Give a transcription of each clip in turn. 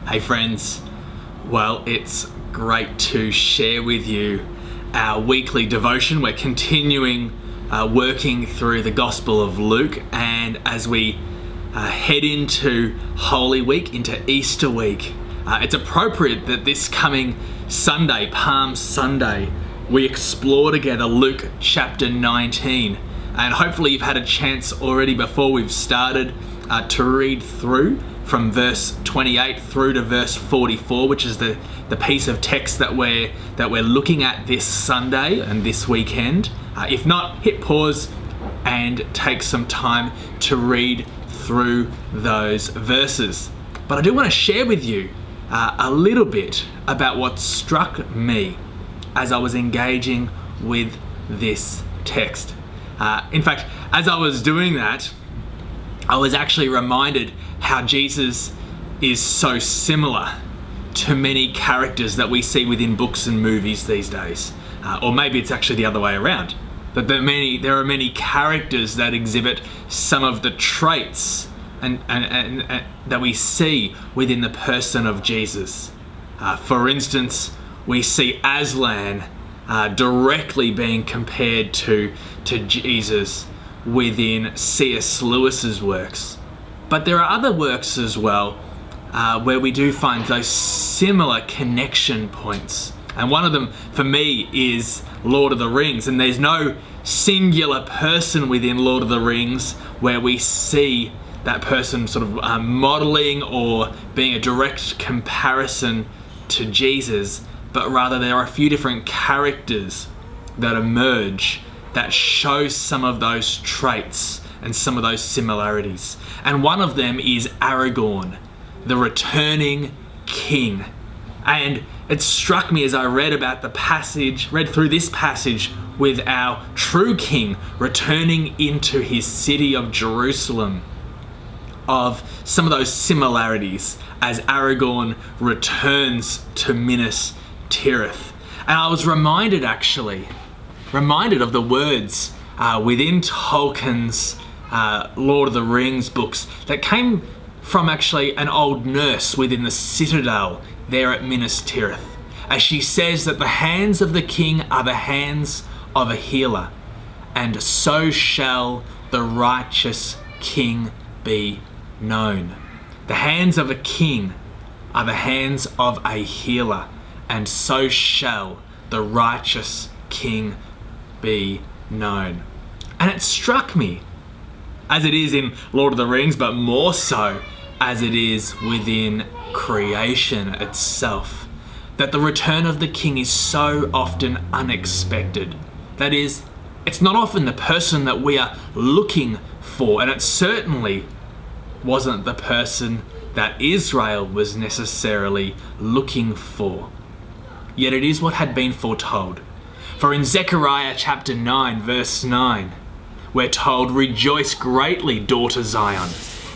Hey friends, well, it's great to share with you our weekly devotion. We're continuing working through the Gospel of Luke, and as we head into Holy Week, into Easter week, it's appropriate that this coming Sunday, Palm Sunday, we explore together Luke chapter 19. And hopefully you've had a chance already before we've started to read through from verse 28 through to verse 44, which is the piece of text that we're looking at this Sunday and this weekend. If not, hit pause and take some time to read through those verses. But I do want to share with you a little bit about what struck me as I was engaging with this text. In fact, as I was doing that, I was actually reminded how Jesus is so similar to many characters that we see within books and movies these days. Or maybe it's actually the other way around. That there are many characters that exhibit some of the traits and that we see within the person of Jesus. For instance, we see Aslan directly being compared to Jesus within C.S. Lewis's works. But there are other works as well where we do find those similar connection points. And one of them, for me, is Lord of the Rings. And there's no singular person within Lord of the Rings where we see that person sort of modeling or being a direct comparison to Jesus, but rather there are a few different characters that emerge that show some of those traits and some of those similarities. And one of them is Aragorn, the returning king. And it struck me as I read through this passage with our true king returning into his city of Jerusalem, of some of those similarities as Aragorn returns to Minas Tirith. And I was reminded of the words within Tolkien's Lord of the Rings books that came from actually an old nurse within the citadel there at Minas Tirith, as she says that the hands of the king are the hands of a healer, and so shall the righteous king be known. The hands of a king are the hands of a healer, and so shall the righteous king be known. And it struck me, as it is in Lord of the Rings, but more so as it is within creation itself, that the return of the king is so often unexpected. That is, it's not often the person that we are looking for, and it certainly wasn't the person that Israel was necessarily looking for. Yet it is what had been foretold. For in Zechariah chapter 9, verse 9, we're told, "Rejoice greatly, daughter Zion.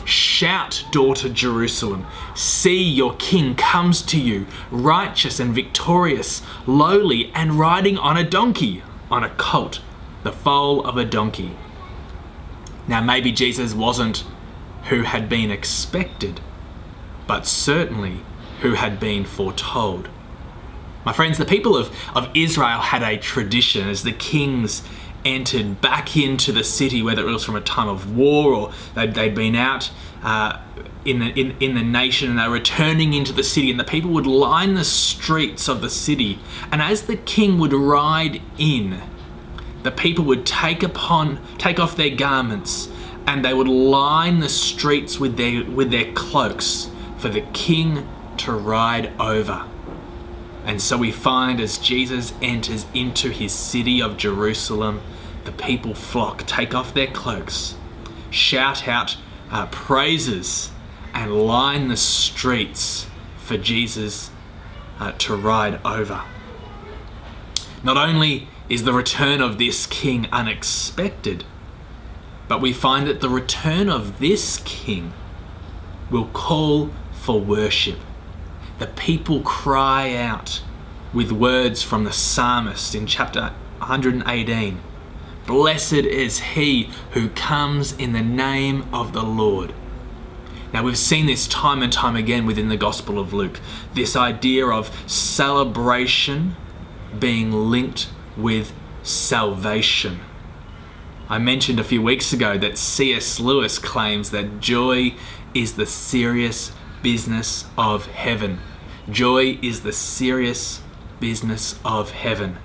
Shout, daughter Jerusalem. See, your king comes to you, righteous and victorious, lowly and riding on a donkey, on a colt, the foal of a donkey." Now maybe Jesus wasn't who had been expected, but certainly who had been foretold. My friends, the people of Israel had a tradition as the kings entered back into the city, whether it was from a time of war or they'd been out in the nation and they were returning into the city, and the people would line the streets of the city. And as the king would ride in, the people would take off their garments and they would line the streets with their cloaks for the king to ride over. And so we find as Jesus enters into his city of Jerusalem, the people flock, take off their cloaks, shout out praises, and line the streets for Jesus to ride over. Not only is the return of this king unexpected, but we find that the return of this king will call for worship. The people cry out with words from the psalmist in chapter 118. "Blessed is he who comes in the name of the Lord." Now, we've seen this time and time again within the Gospel of Luke, this idea of celebration being linked with salvation. I mentioned a few weeks ago that C.S. Lewis claims that joy is the serious business of heaven. Joy is the serious business of heaven.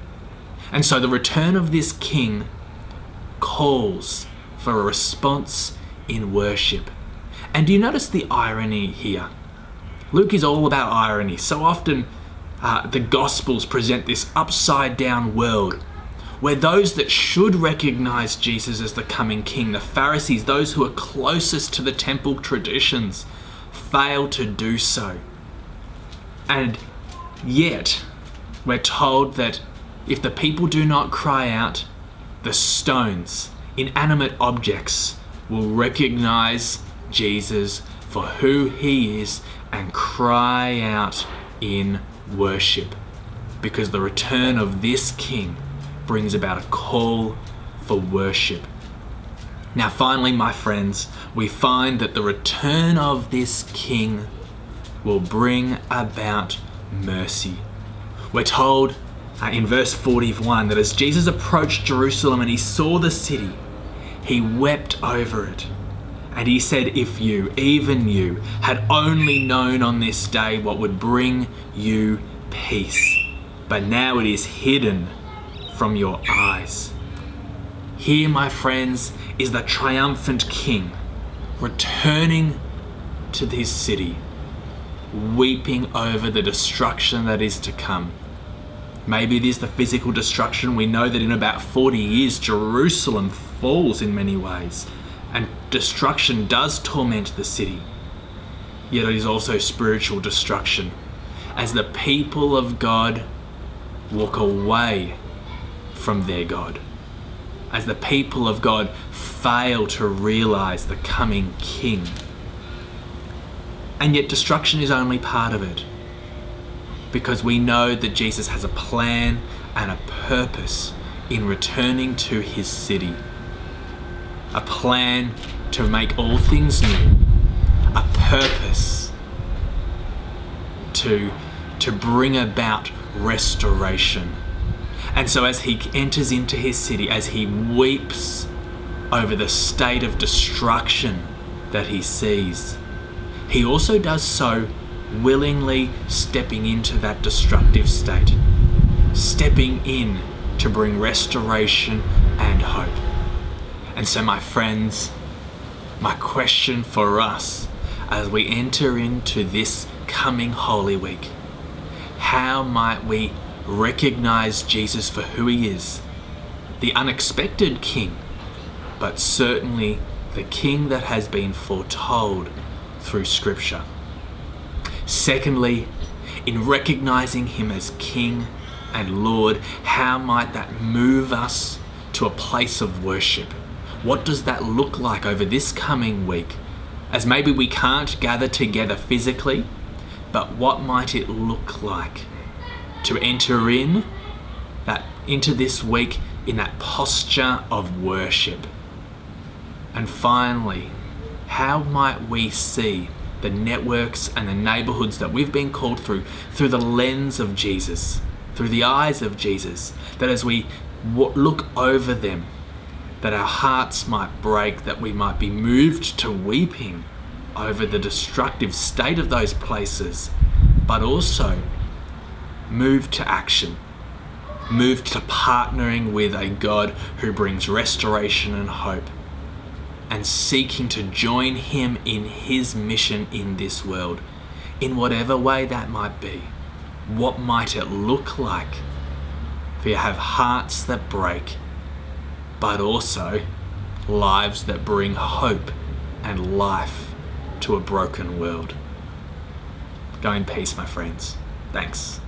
And so the return of this King calls for a response in worship. And do you notice the irony here? Luke is all about irony. So often the Gospels present this upside down world where those that should recognize Jesus as the coming King, the Pharisees, those who are closest to the temple traditions, fail to do so. And yet, we're told that if the people do not cry out, the stones, inanimate objects, will recognize Jesus for who he is and cry out in worship. Because the return of this King brings about a call for worship. Now finally, my friends, we find that the return of this King will bring about mercy. We're told in verse 41 that as Jesus approached Jerusalem and he saw the city, he wept over it. And he said, if you, even you, had only known on this day what would bring you peace, but now it is hidden from your eyes. Here, my friends, is the triumphant King returning to his city, weeping over the destruction that is to come. Maybe it is the physical destruction. We know that in about 40 years, Jerusalem falls in many ways, and destruction does torment the city. Yet it is also spiritual destruction, as the people of God walk away from their God, as the people of God fail to realize the coming King. And yet destruction is only part of it, because we know that Jesus has a plan and a purpose in returning to his city. A plan to make all things new. A purpose to bring about restoration. And so as he enters into his city, as he weeps over the state of destruction that he sees, he also does so willingly stepping into that destructive state, stepping in to bring restoration and hope. And so, my friends, my question for us as we enter into this coming Holy Week, how might we recognize Jesus for who he is? The unexpected King, but certainly the King that has been foretold through Scripture. Secondly, in recognizing him as King and Lord, how might that move us to a place of worship? What does that look like over this coming week? As maybe we can't gather together physically, but what might it look like to enter into this week in that posture of worship? And finally, how might we see the networks and the neighborhoods that we've been called through the lens of Jesus, through the eyes of Jesus, that as we look over them, that our hearts might break, that we might be moved to weeping over the destructive state of those places, but also moved to action, moved to partnering with a God who brings restoration and hope, and seeking to join him in his mission in this world, in whatever way that might be. What might it look like for you to have hearts that break, but also lives that bring hope and life to a broken world? Go in peace, my friends. Thanks.